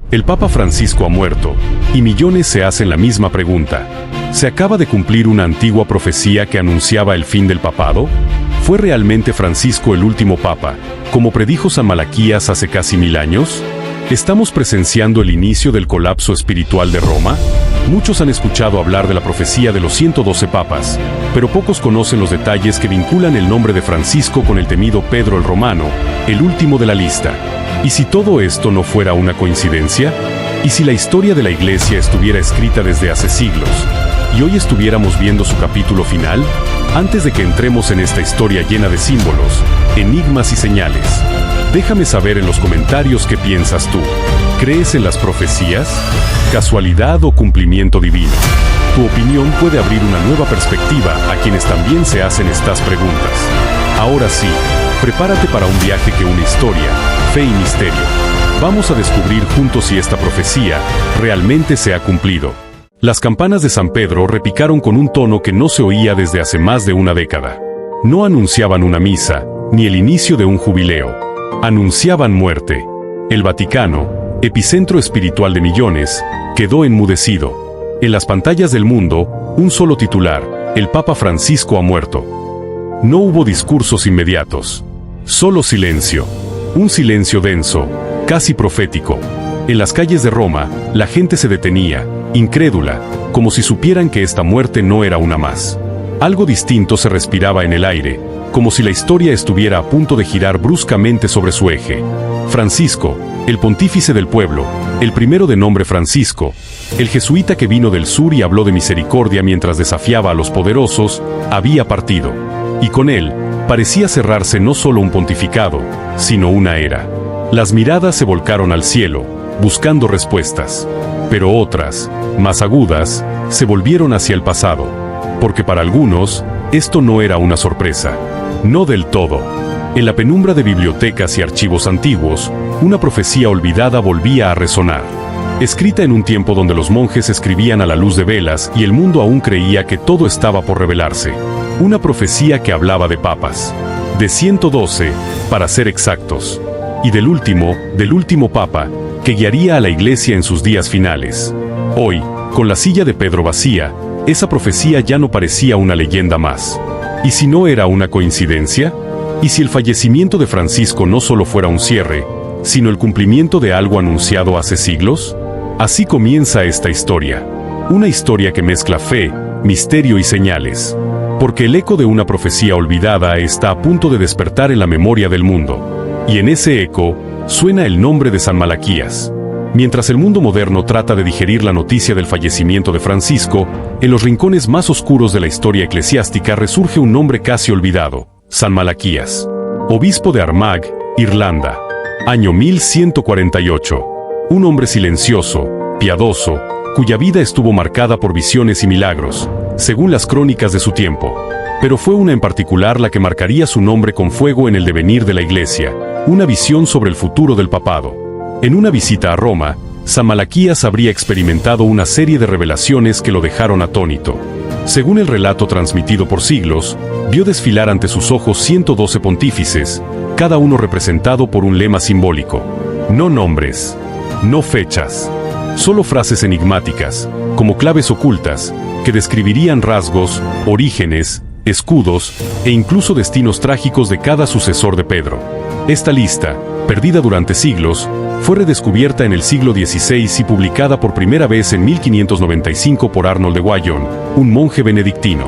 El Papa Francisco ha muerto, y millones se hacen la misma pregunta. ¿Se acaba de cumplir una antigua profecía que anunciaba el fin del papado? ¿Fue realmente Francisco el último papa, como predijo San Malaquías hace casi 1000 años? ¿Estamos presenciando el inicio del colapso espiritual de Roma? Muchos han escuchado hablar de la profecía de los 112 papas, pero pocos conocen los detalles que vinculan el nombre de Francisco con el temido Pedro el Romano, el último de la lista. ¿Y si todo esto no fuera una coincidencia? ¿Y si la historia de la Iglesia estuviera escrita desde hace siglos, y hoy estuviéramos viendo su capítulo final? Antes de que entremos en esta historia llena de símbolos, enigmas y señales, déjame saber en los comentarios qué piensas tú. ¿Crees en las profecías? ¿Casualidad o cumplimiento divino? Tu opinión puede abrir una nueva perspectiva a quienes también se hacen estas preguntas. Ahora sí, prepárate para un viaje que une historia, fe y misterio. Vamos a descubrir juntos si esta profecía realmente se ha cumplido. Las campanas de San Pedro repicaron con un tono que no se oía desde hace más de una década. No anunciaban una misa, ni el inicio de un jubileo. Anunciaban muerte. El Vaticano, epicentro espiritual de millones, quedó enmudecido. En las pantallas del mundo, un solo titular: el Papa Francisco ha muerto. No hubo discursos inmediatos. Solo silencio. Un silencio denso, casi profético. En las calles de Roma, la gente se detenía, incrédula, como si supieran que esta muerte no era una más. Algo distinto se respiraba en el aire, como si la historia estuviera a punto de girar bruscamente sobre su eje. Francisco, el pontífice del pueblo, el primero de nombre Francisco, el jesuita que vino del sur y habló de misericordia mientras desafiaba a los poderosos, había partido. Y con él, parecía cerrarse no solo un pontificado, sino una era. Las miradas se volcaron al cielo, buscando respuestas. Pero otras, más agudas, se volvieron hacia el pasado. Porque para algunos, esto no era una sorpresa. No del todo. En la penumbra de bibliotecas y archivos antiguos, una profecía olvidada volvía a resonar. Escrita en un tiempo donde los monjes escribían a la luz de velas y el mundo aún creía que todo estaba por revelarse. Una profecía que hablaba de papas. De 112, para ser exactos. Y del último papa, que guiaría a la Iglesia en sus días finales. Hoy, con la silla de Pedro vacía, esa profecía ya no parecía una leyenda más. ¿Y si no era una coincidencia? ¿Y si el fallecimiento de Francisco no solo fuera un cierre, sino el cumplimiento de algo anunciado hace siglos? Así comienza esta historia. Una historia que mezcla fe, misterio y señales. Porque el eco de una profecía olvidada está a punto de despertar en la memoria del mundo. Y en ese eco, suena el nombre de San Malaquías. Mientras el mundo moderno trata de digerir la noticia del fallecimiento de Francisco, en los rincones más oscuros de la historia eclesiástica resurge un nombre casi olvidado: San Malaquías. Obispo de Armagh, Irlanda. Año 1148. Un hombre silencioso, piadoso, cuya vida estuvo marcada por visiones y milagros, según las crónicas de su tiempo. Pero fue una en particular la que marcaría su nombre con fuego en el devenir de la Iglesia, una visión sobre el futuro del papado. En una visita a Roma, San Malaquías habría experimentado una serie de revelaciones que lo dejaron atónito. Según el relato transmitido por siglos, vio desfilar ante sus ojos 112 pontífices, cada uno representado por un lema simbólico. No nombres, no fechas, solo frases enigmáticas, como claves ocultas, que describirían rasgos, orígenes, escudos e incluso destinos trágicos de cada sucesor de Pedro. Esta lista, perdida durante siglos, fue redescubierta en el siglo XVI y publicada por primera vez en 1595 por Arnold de Wyon, un monje benedictino.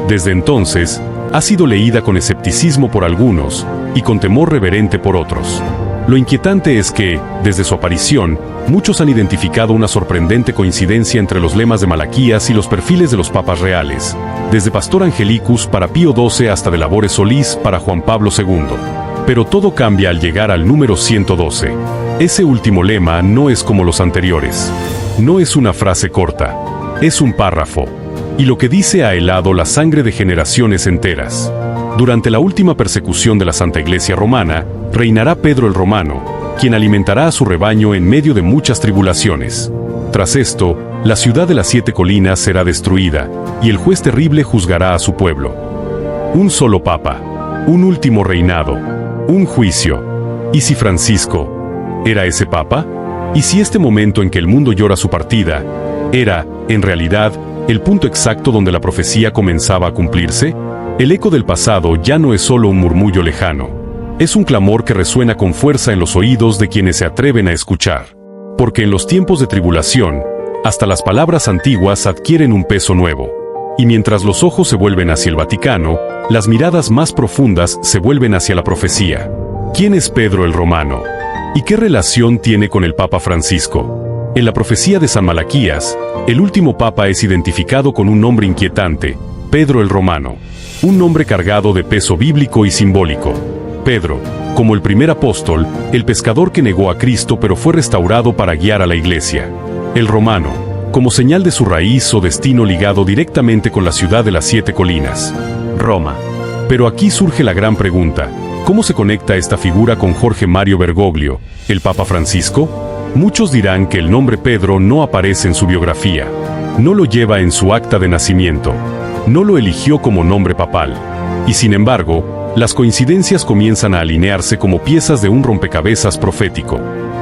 Desde entonces, ha sido leída con escepticismo por algunos y con temor reverente por otros. Lo inquietante es que, desde su aparición, muchos han identificado una sorprendente coincidencia entre los lemas de Malaquías y los perfiles de los papas reales, desde Pastor Angelicus para Pío XII hasta De Labore Solis para Juan Pablo II. Pero todo cambia al llegar al número 112. Ese último lema no es como los anteriores. No es una frase corta. Es un párrafo. Y lo que dice ha helado la sangre de generaciones enteras. Durante la última persecución de la Santa Iglesia Romana, reinará Pedro el Romano, quien alimentará a su rebaño en medio de muchas tribulaciones. Tras esto, la ciudad de las 7 colinas será destruida, y el juez terrible juzgará a su pueblo. Un solo papa. Un último reinado. Un juicio. ¿Y si Francisco era ese papa? Y si este momento en que el mundo llora su partida era, en realidad, el punto exacto donde la profecía comenzaba a cumplirse, el eco del pasado ya no es solo un murmullo lejano. Es un clamor que resuena con fuerza en los oídos de quienes se atreven a escuchar. Porque en los tiempos de tribulación, hasta las palabras antiguas adquieren un peso nuevo. Y mientras los ojos se vuelven hacia el Vaticano, las miradas más profundas se vuelven hacia la profecía. ¿Quién es Pedro el Romano? ¿Y qué relación tiene con el Papa Francisco? En la profecía de San Malaquías, el último Papa es identificado con un nombre inquietante, Pedro el Romano. Un nombre cargado de peso bíblico y simbólico. Pedro, como el primer apóstol, el pescador que negó a Cristo pero fue restaurado para guiar a la Iglesia. El Romano, como señal de su raíz o destino ligado directamente con la ciudad de las 7 colinas, Roma. Pero aquí surge la gran pregunta, ¿cómo se conecta esta figura con Jorge Mario Bergoglio, el Papa Francisco? Muchos dirán que el nombre Pedro no aparece en su biografía, no lo lleva en su acta de nacimiento, no lo eligió como nombre papal, y sin embargo, las coincidencias comienzan a alinearse como piezas de un rompecabezas profético.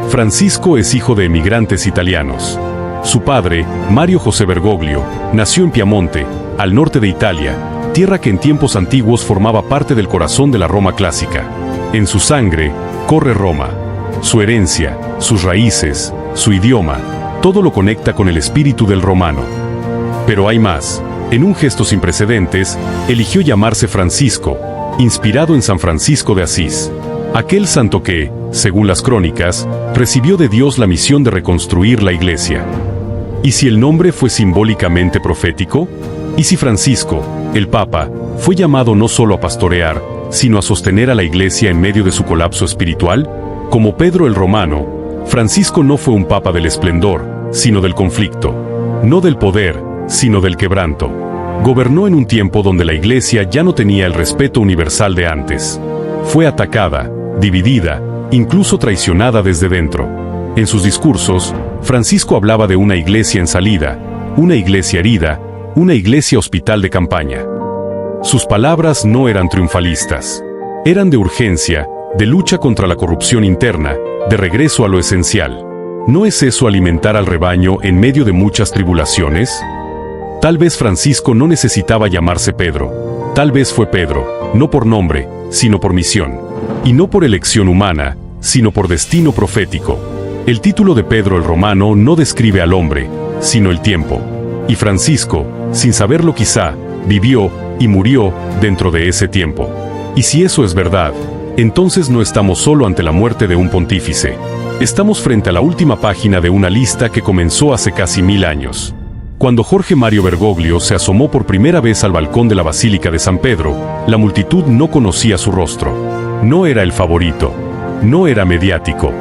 Francisco es hijo de emigrantes italianos. Su padre, Mario José Bergoglio, nació en Piamonte, al norte de Italia, tierra que en tiempos antiguos formaba parte del corazón de la Roma clásica. En su sangre, corre Roma. Su herencia, sus raíces, su idioma, todo lo conecta con el espíritu del romano. Pero hay más. En un gesto sin precedentes, eligió llamarse Francisco, inspirado en San Francisco de Asís. Aquel santo que, según las crónicas, recibió de Dios la misión de reconstruir la Iglesia. ¿Y si el nombre fue simbólicamente profético? ¿Y si Francisco, el Papa, fue llamado no solo a pastorear, sino a sostener a la Iglesia en medio de su colapso espiritual? Como Pedro el Romano, Francisco no fue un Papa del esplendor, sino del conflicto. No del poder, sino del quebranto. Gobernó en un tiempo donde la Iglesia ya no tenía el respeto universal de antes. Fue atacada, dividida, incluso traicionada desde dentro. En sus discursos, Francisco hablaba de una iglesia en salida, una iglesia herida, una iglesia hospital de campaña. Sus palabras no eran triunfalistas. Eran de urgencia, de lucha contra la corrupción interna, de regreso a lo esencial. ¿No es eso alimentar al rebaño en medio de muchas tribulaciones? Tal vez Francisco no necesitaba llamarse Pedro. Tal vez fue Pedro, no por nombre, sino por misión. Y no por elección humana, sino por destino profético. El título de Pedro el Romano no describe al hombre, sino el tiempo. Y Francisco, sin saberlo quizá, vivió y murió dentro de ese tiempo. Y si eso es verdad, entonces no estamos solo ante la muerte de un pontífice. Estamos frente a la última página de una lista que comenzó hace casi 1000 años. Cuando Jorge Mario Bergoglio se asomó por primera vez al balcón de la Basílica de San Pedro, la multitud no conocía su rostro. No era el favorito. No era mediático.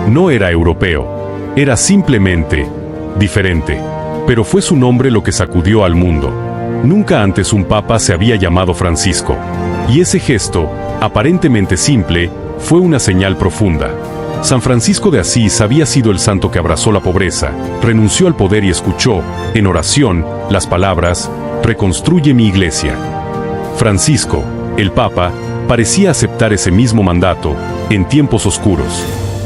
No era europeo. Era simplemente diferente. Pero fue su nombre lo que sacudió al mundo. Nunca antes un papa se había llamado Francisco. Y ese gesto, aparentemente simple, fue una señal profunda. San Francisco de Asís había sido el santo que abrazó la pobreza, renunció al poder y escuchó, en oración, las palabras, «Reconstruye mi iglesia». Francisco, el Papa, parecía aceptar ese mismo mandato, en tiempos oscuros.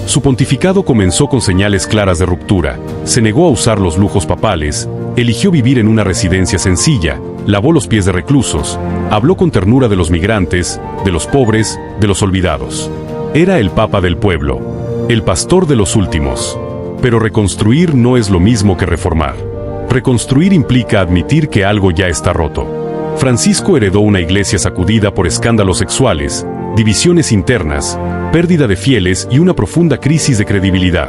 Su pontificado comenzó con señales claras de ruptura, se negó a usar los lujos papales, eligió vivir en una residencia sencilla, lavó los pies de reclusos, habló con ternura de los migrantes, de los pobres, de los olvidados. Era el Papa del pueblo. El pastor de los últimos. Pero reconstruir no es lo mismo que reformar. Reconstruir implica admitir que algo ya está roto. Francisco heredó una iglesia sacudida por escándalos sexuales, divisiones internas, pérdida de fieles y una profunda crisis de credibilidad.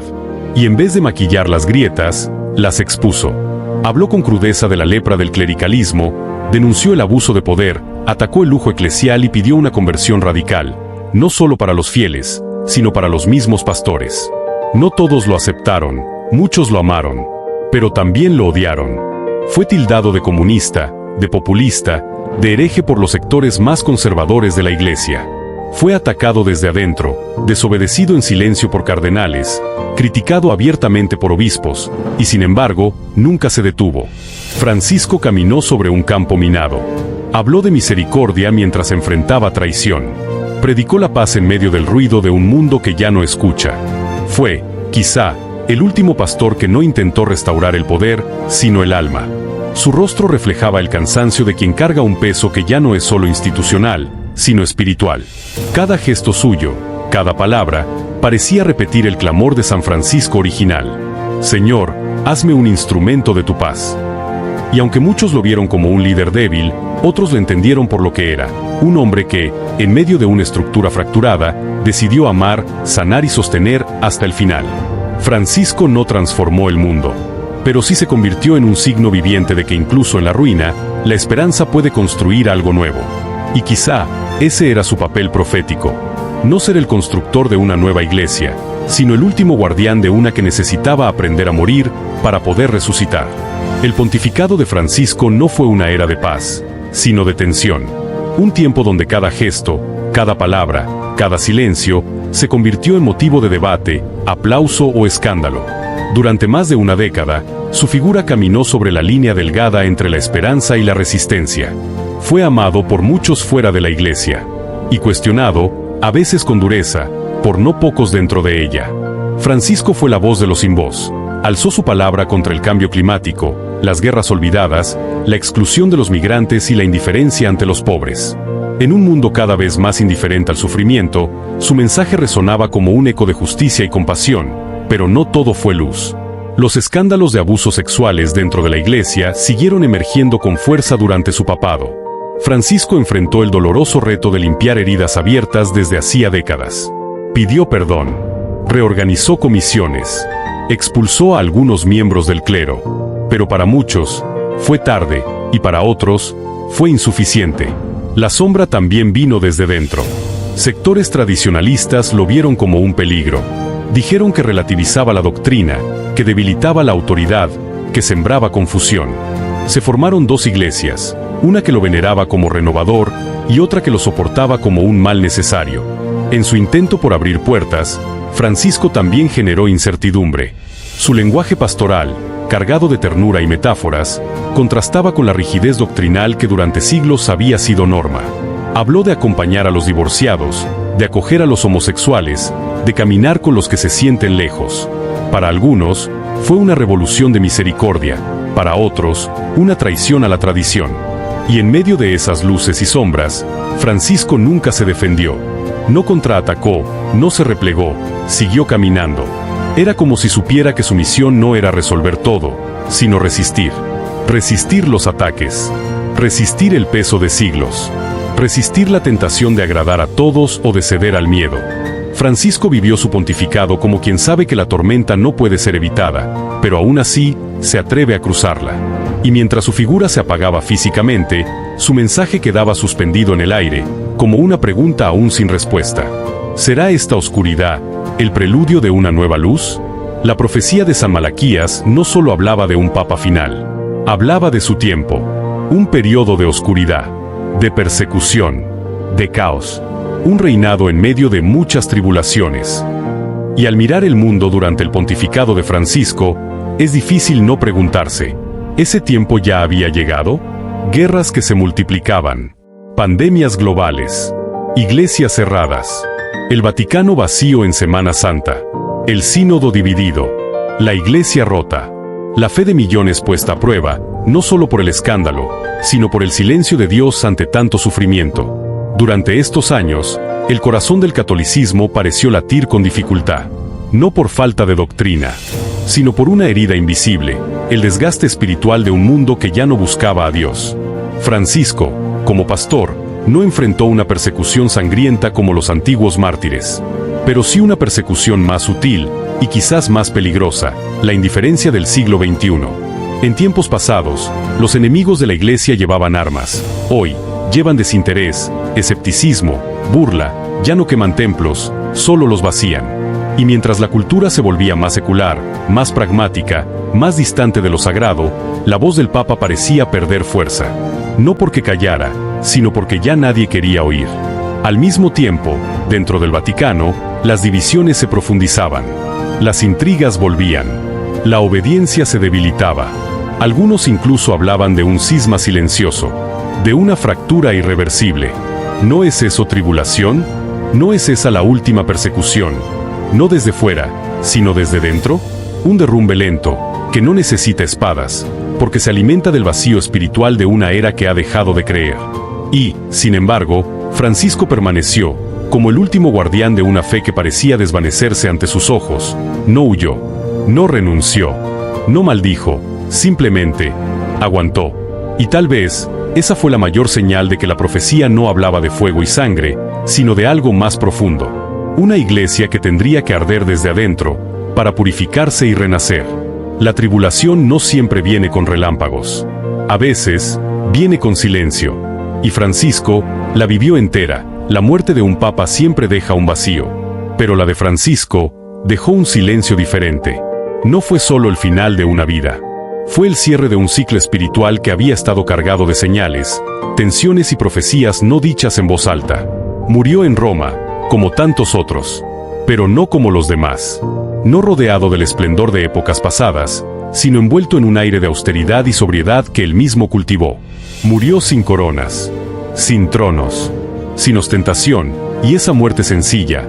Y en vez de maquillar las grietas, las expuso. Habló con crudeza de la lepra del clericalismo, denunció el abuso de poder, atacó el lujo eclesial y pidió una conversión radical, no solo para los fieles, sino para los mismos pastores. No todos lo aceptaron, muchos lo amaron, pero también lo odiaron. Fue tildado de comunista, de populista, de hereje por los sectores más conservadores de la Iglesia. Fue atacado desde adentro, desobedecido en silencio por cardenales, criticado abiertamente por obispos, y sin embargo, nunca se detuvo. Francisco caminó sobre un campo minado. Habló de misericordia mientras enfrentaba traición. Predicó la paz en medio del ruido de un mundo que ya no escucha. Fue, quizá, el último pastor que no intentó restaurar el poder, sino el alma. Su rostro reflejaba el cansancio de quien carga un peso que ya no es solo institucional, sino espiritual. Cada gesto suyo, cada palabra, parecía repetir el clamor de San Francisco original: Señor, hazme un instrumento de tu paz. Y aunque muchos lo vieron como un líder débil, otros lo entendieron por lo que era: un hombre que, en medio de una estructura fracturada, decidió amar, sanar y sostener hasta el final. Francisco no transformó el mundo, pero sí se convirtió en un signo viviente de que incluso en la ruina, la esperanza puede construir algo nuevo. Y quizá, ese era su papel profético: no ser el constructor de una nueva iglesia, sino el último guardián de una que necesitaba aprender a morir para poder resucitar. El pontificado de Francisco no fue una era de paz, sino de tensión. Un tiempo donde cada gesto, cada palabra, cada silencio, se convirtió en motivo de debate, aplauso o escándalo. Durante más de una década, su figura caminó sobre la línea delgada entre la esperanza y la resistencia. Fue amado por muchos fuera de la iglesia, y cuestionado, a veces con dureza, por no pocos dentro de ella. Francisco fue la voz de los sin voz. Alzó su palabra contra el cambio climático, las guerras olvidadas, la exclusión de los migrantes y la indiferencia ante los pobres. En un mundo cada vez más indiferente al sufrimiento, su mensaje resonaba como un eco de justicia y compasión, pero no todo fue luz. Los escándalos de abusos sexuales dentro de la iglesia siguieron emergiendo con fuerza durante su papado. Francisco enfrentó el doloroso reto de limpiar heridas abiertas desde hacía décadas. Pidió perdón, reorganizó comisiones, expulsó a algunos miembros del clero, pero para muchos fue tarde y para otros fue insuficiente. La sombra también vino desde dentro. Sectores tradicionalistas lo vieron como un peligro. Dijeron que relativizaba la doctrina, que debilitaba la autoridad, que sembraba confusión. Se formaron dos iglesias, una que lo veneraba como renovador y otra que lo soportaba como un mal necesario. En su intento por abrir puertas, Francisco también generó incertidumbre. Su lenguaje pastoral, cargado de ternura y metáforas, contrastaba con la rigidez doctrinal que durante siglos había sido norma. Habló de acompañar a los divorciados, de acoger a los homosexuales, de caminar con los que se sienten lejos. Para algunos, fue una revolución de misericordia, para otros, una traición a la tradición. Y en medio de esas luces y sombras, Francisco nunca se defendió. No contraatacó, no se replegó, siguió caminando. Era como si supiera que su misión no era resolver todo, sino resistir. Resistir los ataques. Resistir el peso de siglos. Resistir la tentación de agradar a todos o de ceder al miedo. Francisco vivió su pontificado como quien sabe que la tormenta no puede ser evitada, pero aún así, se atreve a cruzarla. Y mientras su figura se apagaba físicamente, su mensaje quedaba suspendido en el aire, como una pregunta aún sin respuesta. ¿Será esta oscuridad el preludio de una nueva luz? La profecía de San Malaquías no solo hablaba de un papa final, hablaba de su tiempo, un periodo de oscuridad, de persecución, de caos, un reinado en medio de muchas tribulaciones. Y al mirar el mundo durante el pontificado de Francisco, es difícil no preguntarse, ¿ese tiempo ya había llegado? Guerras que se multiplicaban, pandemias globales, iglesias cerradas, el Vaticano vacío en Semana Santa, el sínodo dividido, la iglesia rota, la fe de millones puesta a prueba, no solo por el escándalo, sino por el silencio de Dios ante tanto sufrimiento. Durante estos años, el corazón del catolicismo pareció latir con dificultad, no por falta de doctrina, sino por una herida invisible, el desgaste espiritual de un mundo que ya no buscaba a Dios. Francisco, como pastor, no enfrentó una persecución sangrienta como los antiguos mártires, pero sí una persecución más sutil y quizás más peligrosa, la indiferencia del siglo XXI. En tiempos pasados, los enemigos de la iglesia llevaban armas. Hoy, llevan desinterés, escepticismo, burla, ya no queman templos, solo los vacían. Y mientras la cultura se volvía más secular, más pragmática, más distante de lo sagrado, la voz del Papa parecía perder fuerza. No porque callara, sino porque ya nadie quería oír. Al mismo tiempo, dentro del Vaticano, las divisiones se profundizaban. Las intrigas volvían. La obediencia se debilitaba. Algunos incluso hablaban de un cisma silencioso, de una fractura irreversible. ¿No es eso tribulación? ¿No es esa la última persecución? No desde fuera, sino desde dentro. un derrumbe lento, que no necesita espadas, porque se alimenta del vacío espiritual de una era que ha dejado de creer. Y, sin embargo, Francisco permaneció, como el último guardián de una fe que parecía desvanecerse ante sus ojos. No huyó, no renunció, no maldijo, simplemente aguantó. Y tal vez, esa fue la mayor señal de que la profecía no hablaba de fuego y sangre, sino de algo más profundo. Una iglesia que tendría que arder desde adentro, para purificarse y renacer. La tribulación no siempre viene con relámpagos. A veces, viene con silencio. Y Francisco la vivió entera. La muerte de un papa siempre deja un vacío. Pero la de Francisco dejó un silencio diferente. No fue solo el final de una vida. Fue el cierre de un ciclo espiritual que había estado cargado de señales, tensiones y profecías no dichas en voz alta. Murió en Roma, como tantos otros, pero no como los demás. No rodeado del esplendor de épocas pasadas, sino envuelto en un aire de austeridad y sobriedad que él mismo cultivó. Murió sin coronas, sin tronos, sin ostentación, y esa muerte sencilla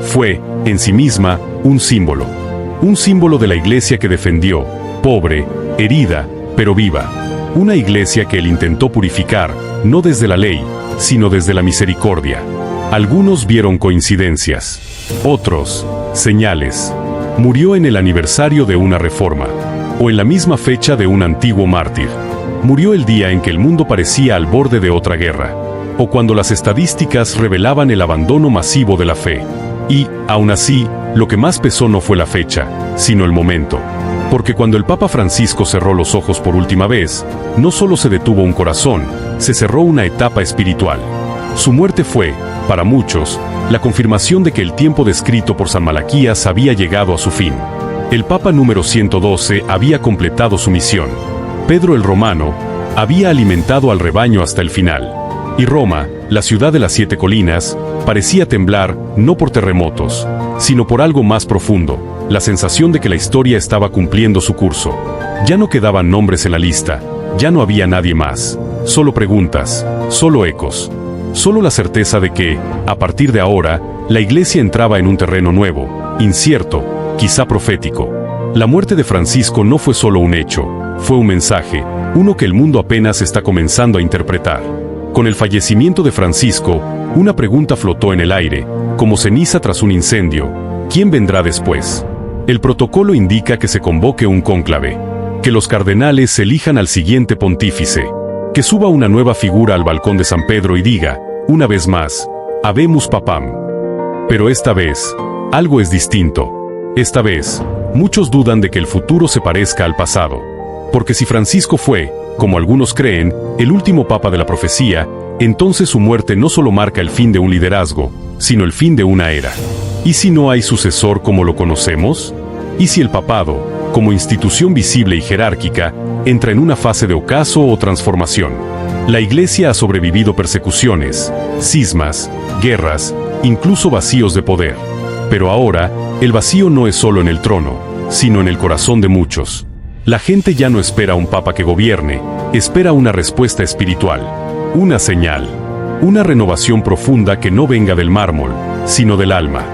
fue, en sí misma, un símbolo de la iglesia que defendió, pobre, herida, pero viva. Una iglesia que él intentó purificar, no desde la ley, sino desde la misericordia. Algunos vieron coincidencias, otros, señales. Murió en el aniversario de una reforma, o en la misma fecha de un antiguo mártir. Murió el día en que el mundo parecía al borde de otra guerra, o cuando las estadísticas revelaban el abandono masivo de la fe. Y, aún así, lo que más pesó no fue la fecha, sino el momento. Porque cuando el Papa Francisco cerró los ojos por última vez, no solo se detuvo un corazón, se cerró una etapa espiritual. Su muerte fue, para muchos, la confirmación de que el tiempo descrito por San Malaquías había llegado a su fin. El Papa número 112 había completado su misión. Pedro el Romano había alimentado al rebaño hasta el final. Y Roma, la ciudad de las 7 colinas, parecía temblar, no por terremotos, sino por algo más profundo, la sensación de que la historia estaba cumpliendo su curso. Ya no quedaban nombres en la lista, ya no había nadie más, solo preguntas, solo ecos, solo la certeza de que, a partir de ahora, la iglesia entraba en un terreno nuevo, incierto, quizá profético. La muerte de Francisco no fue solo un hecho, fue un mensaje, uno que el mundo apenas está comenzando a interpretar. Con el fallecimiento de Francisco, una pregunta flotó en el aire, como ceniza tras un incendio: ¿quién vendrá después? El protocolo indica que se convoque un cónclave, que los cardenales elijan al siguiente pontífice, que suba una nueva figura al balcón de San Pedro y diga, una vez más, Habemus Papam. Pero esta vez, algo es distinto. Esta vez, muchos dudan de que el futuro se parezca al pasado. Porque si Francisco fue, como algunos creen, el último papa de la profecía, entonces su muerte no solo marca el fin de un liderazgo, sino el fin de una era. ¿Y si no hay sucesor como lo conocemos? ¿Y si el papado, como institución visible y jerárquica, entra en una fase de ocaso o transformación? La Iglesia ha sobrevivido persecuciones, cismas, guerras, incluso vacíos de poder. Pero ahora, el vacío no es solo en el trono, sino en el corazón de muchos. La gente ya no espera a un papa que gobierne, espera una respuesta espiritual, una señal, una renovación profunda que no venga del mármol, sino del alma.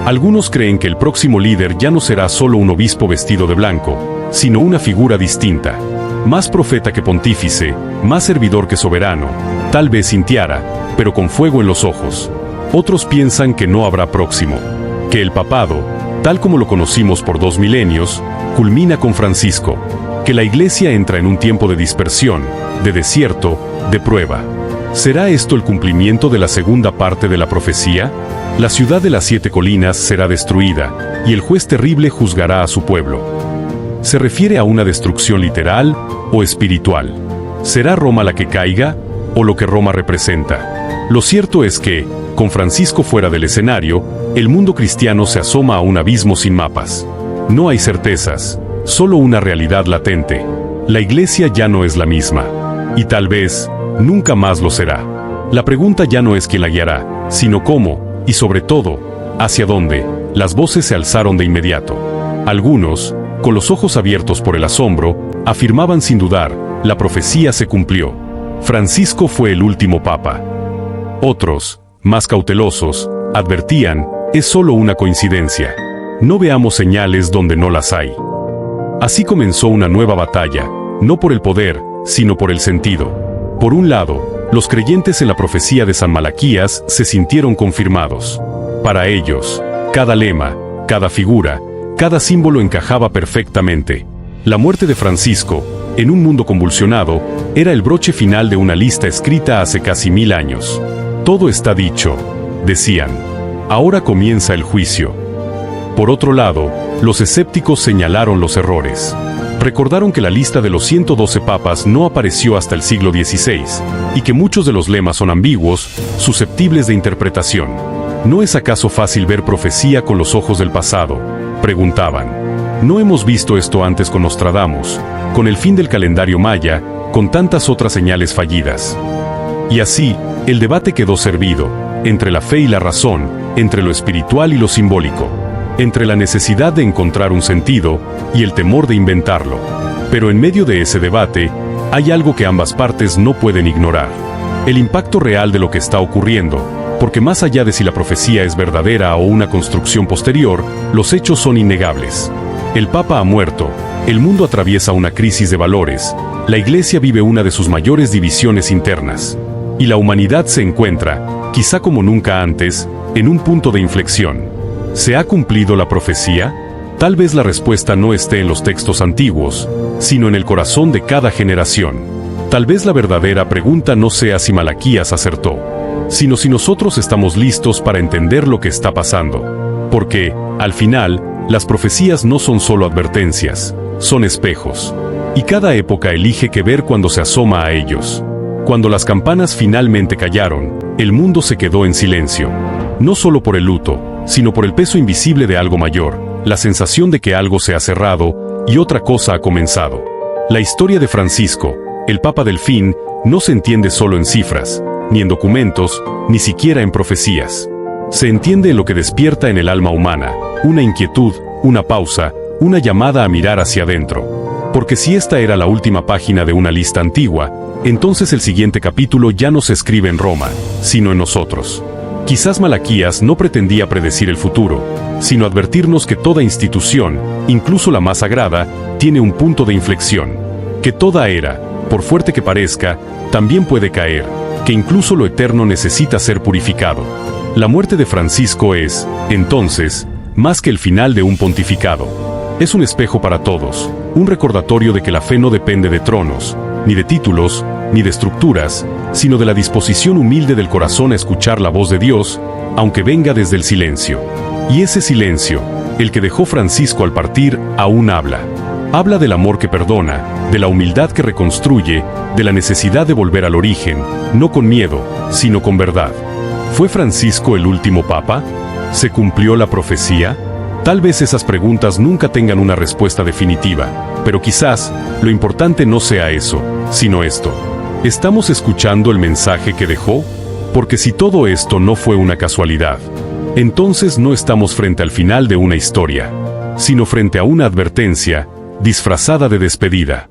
Algunos creen que el próximo líder ya no será solo un obispo vestido de blanco, sino una figura distinta, más profeta que pontífice, más servidor que soberano, tal vez sin tiara, pero con fuego en los ojos. Otros piensan que no habrá próximo, que el papado, tal como lo conocimos por 2 milenios, culmina con Francisco, que la Iglesia entra en un tiempo de dispersión, de desierto, de prueba. ¿Será esto el cumplimiento de la segunda parte de la profecía? La ciudad de las 7 colinas será destruida, y el juez terrible juzgará a su pueblo. ¿Se refiere a una destrucción literal o espiritual? ¿Será Roma la que caiga, o lo que Roma representa? Lo cierto es que, con Francisco fuera del escenario, el mundo cristiano se asoma a un abismo sin mapas. No hay certezas, solo una realidad latente. La Iglesia ya no es la misma. Y tal vez, nunca más lo será. La pregunta ya no es quién la guiará, sino cómo, y sobre todo, hacia dónde. Las voces se alzaron de inmediato. Algunos, con los ojos abiertos por el asombro, afirmaban sin dudar, la profecía se cumplió. Francisco fue el último papa. Otros, más cautelosos, advertían, es solo una coincidencia. No veamos señales donde no las hay. Así comenzó una nueva batalla, no por el poder, sino por el sentido. Por un lado, los creyentes en la profecía de San Malaquías se sintieron confirmados. Para ellos, cada lema, cada figura, cada símbolo encajaba perfectamente. La muerte de Francisco, en un mundo convulsionado, era el broche final de una lista escrita hace casi 1000 años. Todo está dicho, decían. Ahora comienza el juicio. Por otro lado, los escépticos señalaron los errores. Recordaron que la lista de los 112 papas no apareció hasta el siglo XVI, y que muchos de los lemas son ambiguos, susceptibles de interpretación. ¿No es acaso fácil ver profecía con los ojos del pasado?, preguntaban. ¿No hemos visto esto antes con Nostradamus, con el fin del calendario maya, con tantas otras señales fallidas? Y así, el debate quedó servido, entre la fe y la razón, entre lo espiritual y lo simbólico, entre la necesidad de encontrar un sentido y el temor de inventarlo. Pero en medio de ese debate, hay algo que ambas partes no pueden ignorar: el impacto real de lo que está ocurriendo, porque más allá de si la profecía es verdadera o una construcción posterior, los hechos son innegables. El Papa ha muerto, el mundo atraviesa una crisis de valores, la Iglesia vive una de sus mayores divisiones internas, y la humanidad se encuentra, quizá como nunca antes, en un punto de inflexión. ¿Se ha cumplido la profecía? Tal vez la respuesta no esté en los textos antiguos, sino en el corazón de cada generación. Tal vez la verdadera pregunta no sea si Malaquías acertó, sino si nosotros estamos listos para entender lo que está pasando. Porque, al final, las profecías no son solo advertencias, son espejos. Y cada época elige qué ver cuando se asoma a ellos. Cuando las campanas finalmente callaron, el mundo se quedó en silencio. No solo por el luto, sino por el peso invisible de algo mayor, la sensación de que algo se ha cerrado y otra cosa ha comenzado. La historia de Francisco, el Papa del fin, no se entiende solo en cifras, ni en documentos, ni siquiera en profecías. Se entiende en lo que despierta en el alma humana, una inquietud, una pausa, una llamada a mirar hacia adentro. Porque si esta era la última página de una lista antigua, entonces el siguiente capítulo ya no se escribe en Roma, sino en nosotros. Quizás Malaquías no pretendía predecir el futuro, sino advertirnos que toda institución, incluso la más sagrada, tiene un punto de inflexión. Que toda era, por fuerte que parezca, también puede caer, que incluso lo eterno necesita ser purificado. La muerte de Francisco es, entonces, más que el final de un pontificado. Es un espejo para todos, un recordatorio de que la fe no depende de tronos, ni de títulos, ni de estructuras, sino de la disposición humilde del corazón a escuchar la voz de Dios, aunque venga desde el silencio. Y ese silencio, el que dejó Francisco al partir, aún habla. Habla del amor que perdona, de la humildad que reconstruye, de la necesidad de volver al origen, no con miedo, sino con verdad. ¿Fue Francisco el último papa? ¿Se cumplió la profecía? Tal vez esas preguntas nunca tengan una respuesta definitiva, pero quizás lo importante no sea eso, sino esto. ¿Estamos escuchando el mensaje que dejó? Porque si todo esto no fue una casualidad, entonces no estamos frente al final de una historia, sino frente a una advertencia, disfrazada de despedida.